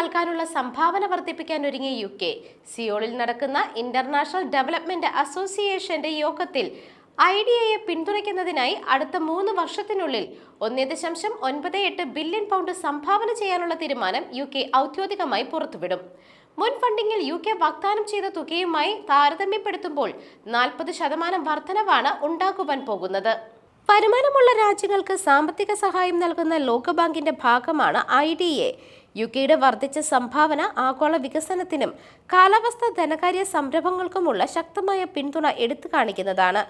നൽകാനുള്ള സംഭാവന വർദ്ധിപ്പിക്കാൻ ഒരുങ്ങിയ UK. സിയോളിൽ നടക്കുന്ന ഇന്റർനാഷണൽ ഡെവലപ്മെന്റ് അസോസിയേഷന്റെ യോഗത്തിൽ ഐഡിയയെ പിന്തുണയ്ക്കുന്നതിനായി അടുത്ത 3 വർഷത്തിനുള്ളിൽ 1.98 ബില്യൺ പൗണ്ട് സംഭാവന ചെയ്യാനുള്ള തീരുമാനം UK ഔദ്യോഗികമായി പുറത്തുവിടും. മുൻ ഫണ്ടിങ്ങിൽ UK വാഗ്ദാനം ചെയ്ത തുകയുമായി താരതമ്യപ്പെടുത്തുമ്പോൾ 40% വർധനവാണ് ഉണ്ടാകുവാൻ പോകുന്നത്. വരുമാനമുള്ള രാജ്യങ്ങൾക്ക് സാമ്പത്തിക സഹായം നൽകുന്ന ലോകബാങ്കിന്റെ ഭാഗമാണ് IDA. UKയുടെ വർദ്ധിച്ച സംഭാവന ആഗോള വികസനത്തിനും കാലാവസ്ഥാ ധനകാര്യ സംരംഭങ്ങൾക്കുമുള്ള ശക്തമായ പിന്തുണ എടുത്തു കാണിക്കുന്നതാണ്.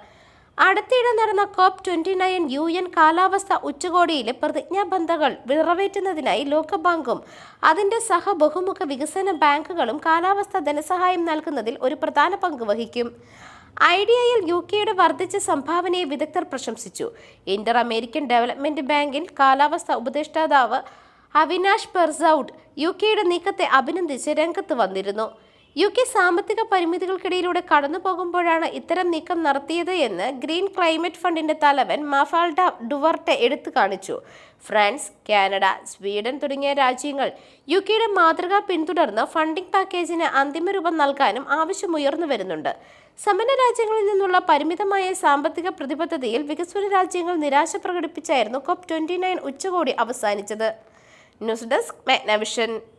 അടുത്തിടെ നടന്ന COP29 UN കാലാവസ്ഥാ ഉച്ചകോടിയിലെ പ്രതിജ്ഞാബദ്ധതകൾ നിറവേറ്റുന്നതിനായി ലോകബാങ്കും അതിന്റെ ബഹുമുഖ വികസന ബാങ്കുകളും കാലാവസ്ഥാ ധനസഹായം നൽകുന്നതിൽ ഒരു പ്രധാന പങ്ക് വഹിക്കും. ഐഡിയയിൽ UKയുടെ വർദ്ധിച്ച സംഭാവനയെ വിദഗ്ധർ പ്രശംസിച്ചു. ഇന്റർ അമേരിക്കൻ ഡെവലപ്മെന്റ് ബാങ്കിൽ കാലാവസ്ഥാ ഉപദേഷ്ടാവ് അവിനാഷ് പെർസൌഡ് UKയുടെ നീക്കത്തെ അഭിനന്ദിച്ച് രംഗത്ത് വന്നിരുന്നു. UK സാമ്പത്തിക പരിമിതികൾക്കിടയിലൂടെ കടന്നുപോകുമ്പോഴാണ് ഇത്തരം നീക്കം നടത്തിയത് എന്ന് ഗ്രീൻ ക്ലൈമറ്റ് ഫണ്ടിന്റെ തലവൻ മാഫാൽഡ ഡുവർട്ടെ എടുത്തു കാണിച്ചു. ഫ്രാൻസ്, കാനഡ, സ്വീഡൻ തുടങ്ങിയ രാജ്യങ്ങൾ UKയുടെ മാതൃക പിന്തുടർന്ന് ഫണ്ടിംഗ് പാക്കേജിന് അന്തിമരൂപം നൽകാനും ആവശ്യമുയർന്നു വരുന്നുണ്ട്. സമ്പന്ന രാജ്യങ്ങളിൽ നിന്നുള്ള പരിമിതമായ സാമ്പത്തിക പ്രതിബദ്ധതയിൽ വികസ്വര രാജ്യങ്ങൾ നിരാശ പ്രകടിപ്പിച്ചായിരുന്നു COP29 ഉച്ചകോടി അവസാനിച്ചത്. News desk, മെഗ്നവിഷൻ.